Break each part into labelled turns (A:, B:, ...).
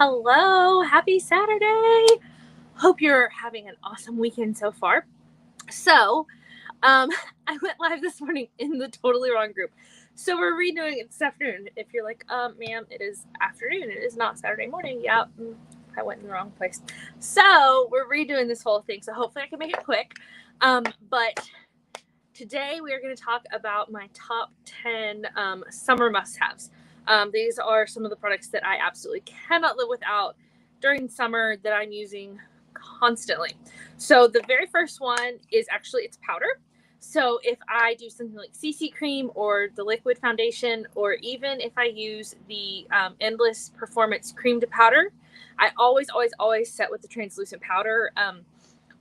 A: Hello, happy Saturday. Hope you're having an awesome weekend so far. So, I went live this morning in the totally wrong group. So we're redoing it this afternoon. If you're like, ma'am, it is afternoon. It is not Saturday morning. Yeah, I went in the wrong place. So we're redoing this whole thing. So hopefully I can make it quick. But today we are going to talk about my top 10 summer must-haves. These are some of the products that I absolutely cannot live without during summer that I'm using constantly. So the very first one is actually it's powder. So if I do something like CC cream or the liquid foundation, or even if I use the Endless Performance cream to powder, I always set with the translucent powder.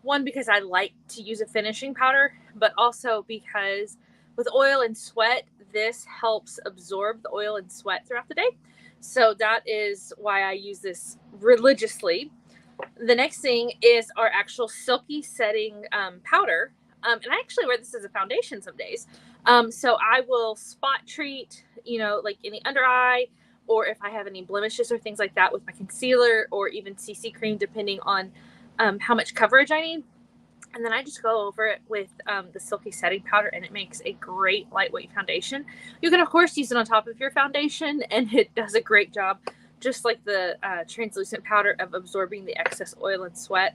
A: One, because I like to use a finishing powder, but also because with oil and sweat, this helps absorb the oil and sweat throughout the day. So that is why I use this religiously. The next thing is our actual Silky setting powder. And I actually wear this as a foundation some days. So I will spot treat, like any under eye, or if I have any blemishes or things like that with my concealer or even CC cream, depending on how much coverage I need. And then I just go over it with the Silky setting powder, and it makes a great lightweight foundation. You can, of course, use it on top of your foundation, and it does a great job, just like the translucent powder, of absorbing the excess oil and sweat.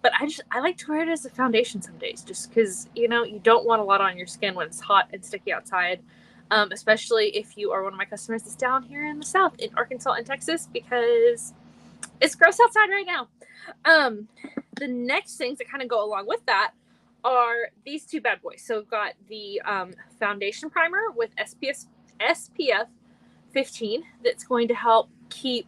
A: But I like to wear it as a foundation some days, just because, you don't want a lot on your skin when it's hot and sticky outside, especially if you are one of my customers that's down here in the South, in Arkansas and Texas, because it's gross outside right now. The next things that kind of go along with that are these two bad boys. So we've got the foundation primer with SPF 15 that's going to help keep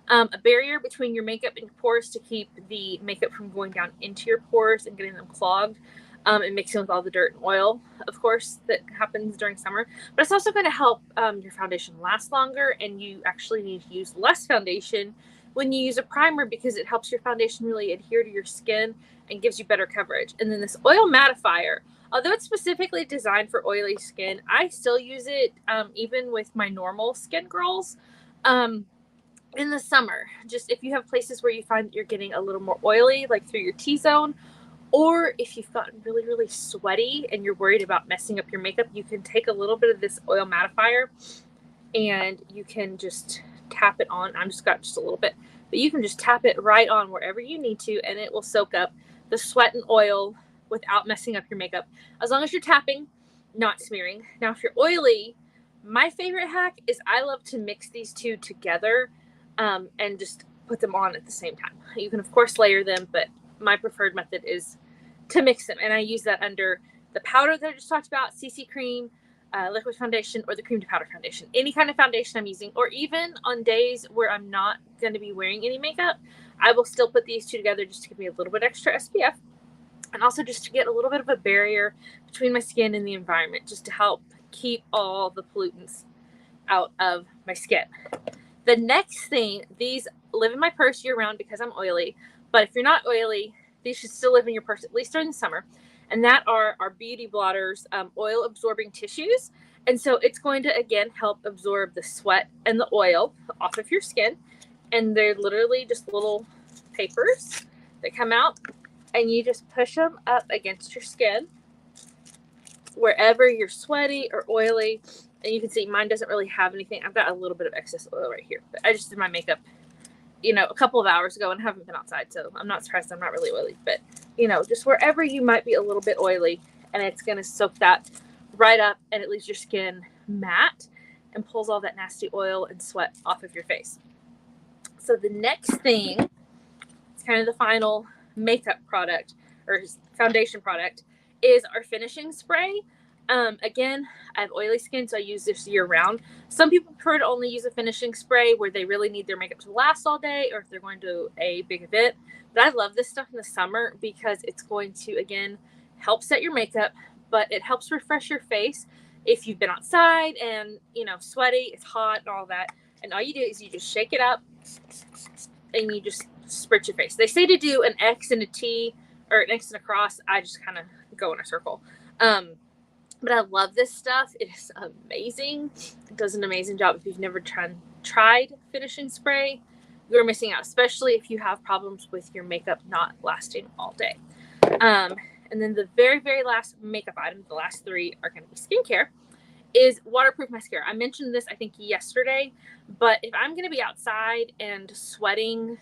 A: a barrier between your makeup and your pores, to keep the makeup from going down into your pores and getting them clogged and mixing with all the dirt and oil, of course, that happens during summer. But it's also going to help your foundation last longer, and you actually need to use less foundation when you use a primer, because it helps your foundation really adhere to your skin and gives you better coverage. And then this oil mattifier, although it's specifically designed for oily skin, I still use it even with my normal skin girls in the summer. Just if you have places where you find that you're getting a little more oily, like through your T-zone, or if you've gotten really, really sweaty and you're worried about messing up your makeup, you can take a little bit of this oil mattifier and you can just tap it on. I've just got just a little bit, but you can just tap it right on wherever you need to, and it will soak up the sweat and oil without messing up your makeup, as long as you're tapping, not smearing. Now, if you're oily, my favorite hack is I love to mix these two together and just put them on at the same time. You can, of course, layer them, but my preferred method is to mix them, and I use that under the powder that I just talked about, CC cream, liquid foundation, or the cream to powder foundation. Any kind of foundation I'm using, or even on days where I'm not going to be wearing any makeup, I will still put these two together just to give me a little bit extra SPF, and also just to get a little bit of a barrier between my skin and the environment, just to help keep all the pollutants out of my skin. The next thing, these live in my purse year round because I'm oily, but if you're not oily, these should still live in your purse, at least during the summer. And that are our Beauty Blotters oil absorbing tissues. And so it's going to, again, help absorb the sweat and the oil off of your skin. And they're literally just little papers that come out, and you just push them up against your skin wherever you're sweaty or oily. And you can see mine doesn't really have anything. I've got a little bit of excess oil right here, but I just did my makeup a couple of hours ago and haven't been outside, so I'm not surprised I'm not really oily. But just wherever you might be a little bit oily, and it's going to soak that right up, and it leaves your skin matte and pulls all that nasty oil and sweat off of your face. So the next thing, it's kind of the final makeup product or foundation product, is our finishing spray. Again, I have oily skin, so I use this year round. Some people prefer to only use a finishing spray where they really need their makeup to last all day, or if they're going to a big event. But I love this stuff in the summer because it's going to, again, help set your makeup, but it helps refresh your face if you've been outside and, sweaty, it's hot and all that. And all you do is you just shake it up and you just spritz your face. They say to do an X and a T, or an X and a cross. I just kind of go in a circle. But I love this stuff. It is amazing. It does an amazing job. If you've never tried finishing spray, you're missing out, especially if you have problems with your makeup not lasting all day. And then the very, very last makeup item, the last three are going to be skincare, is waterproof mascara. I mentioned this, I think, yesterday, but if I'm going to be outside and sweating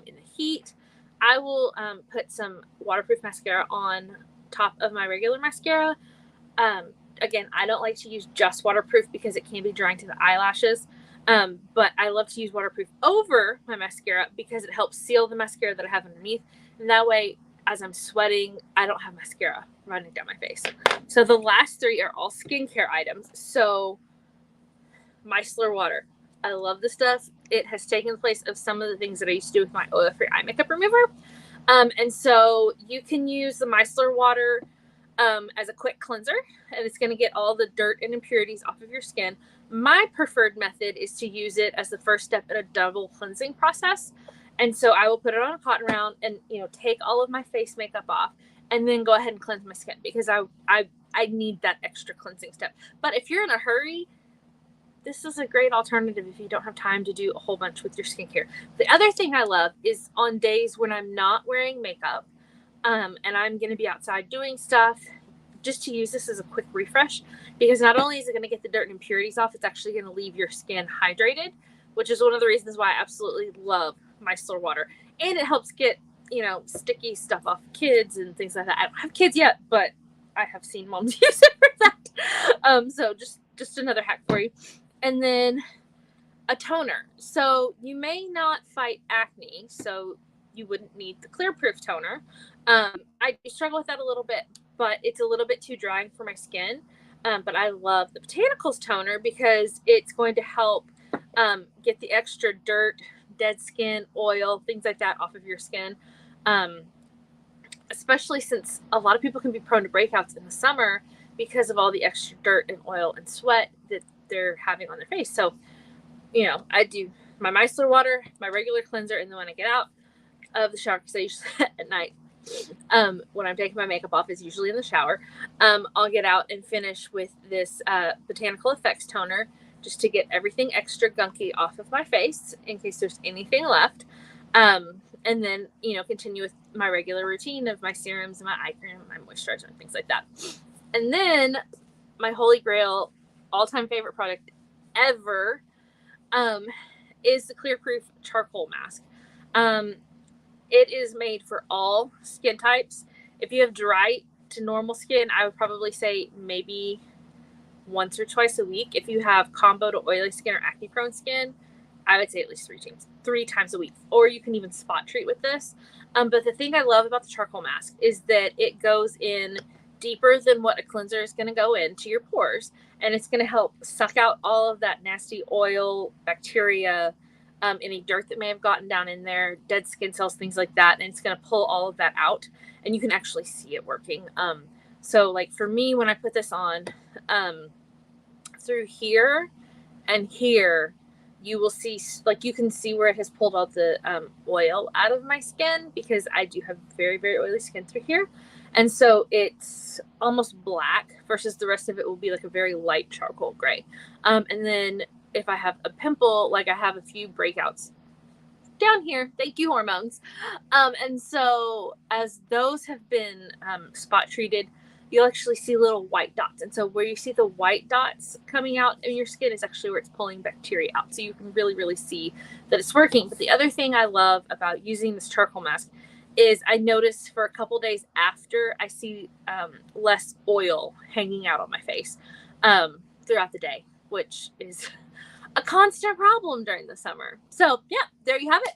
A: in the heat, I will put some waterproof mascara on top of my regular mascara. Again, I don't like to use just waterproof because it can be drying to the eyelashes. But I love to use waterproof over my mascara because it helps seal the mascara that I have underneath. And that way, as I'm sweating, I don't have mascara running down my face. So the last three are all skincare items. So Micellar Water. I love this stuff. It has taken the place of some of the things that I used to do with my oil-free eye makeup remover. And so you can use the Micellar Water as a quick cleanser, and it's going to get all the dirt and impurities off of your skin. My preferred method is to use it as the first step in a double cleansing process. And so I will put it on a cotton round and, take all of my face makeup off and then go ahead and cleanse my skin because I need that extra cleansing step. But if you're in a hurry, this is a great alternative if you don't have time to do a whole bunch with your skincare. The other thing I love is on days when I'm not wearing makeup, and I'm going to be outside doing stuff, just to use this as a quick refresh, because not only is it going to get the dirt and impurities off, it's actually going to leave your skin hydrated, which is one of the reasons why I absolutely love Micellar Water. And it helps get, sticky stuff off kids and things like that. I don't have kids yet, but I have seen moms use it for that. So just another hack for you. And then a toner. So you may not fight acne, so you wouldn't need the clear proof toner. I do struggle with that a little bit, but it's a little bit too drying for my skin. But I love the Botanicals toner because it's going to help get the extra dirt, dead skin, oil, things like that off of your skin. Especially since a lot of people can be prone to breakouts in the summer because of all the extra dirt and oil and sweat that they're having on their face. So, I do my Micellar Water, my regular cleanser, and then when I get out of the shower, because I usually at night, when I'm taking my makeup off is usually in the shower, I'll get out and finish with this Botanical Effects toner just to get everything extra gunky off of my face in case there's anything left. And then, continue with my regular routine of my serums and my eye cream, my moisturizer, and things like that. And then my holy grail, all-time favorite product ever, is the Clear Proof Charcoal Mask. It is made for all skin types. If you have dry to normal skin, I would probably say maybe once or twice a week. If you have combo to oily skin or acne prone skin, I would say at least three times a week. Or you can even spot treat with this. But the thing I love about the charcoal mask is that it goes in deeper than what a cleanser is going to go into your pores. And it's going to help suck out all of that nasty oil, bacteria, any dirt that may have gotten down in there, dead skin cells, things like that. And it's going to pull all of that out. And you can actually see it working. So like for me, when I put this on, through here and here, you will see, like you can see where it has pulled out the oil out of my skin because I do have very, very oily skin through here. And so it's almost black versus the rest of it will be like a very light charcoal gray. And then if I have a pimple, like I have a few breakouts down here, thank you hormones. And so as those have been spot treated, you'll actually see little white dots. And so where you see the white dots coming out in your skin is actually where it's pulling bacteria out. So you can really, really see that it's working. But the other thing I love about using this charcoal mask is I notice for a couple days after I see less oil hanging out on my face throughout the day, which is a constant problem during the summer. So yeah, there you have it.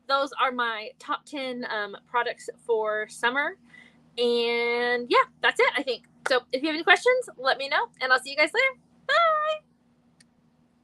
A: Those are my top 10 products for summer. And yeah, that's it, I think. So if you have any questions, let me know, and I'll see you guys later.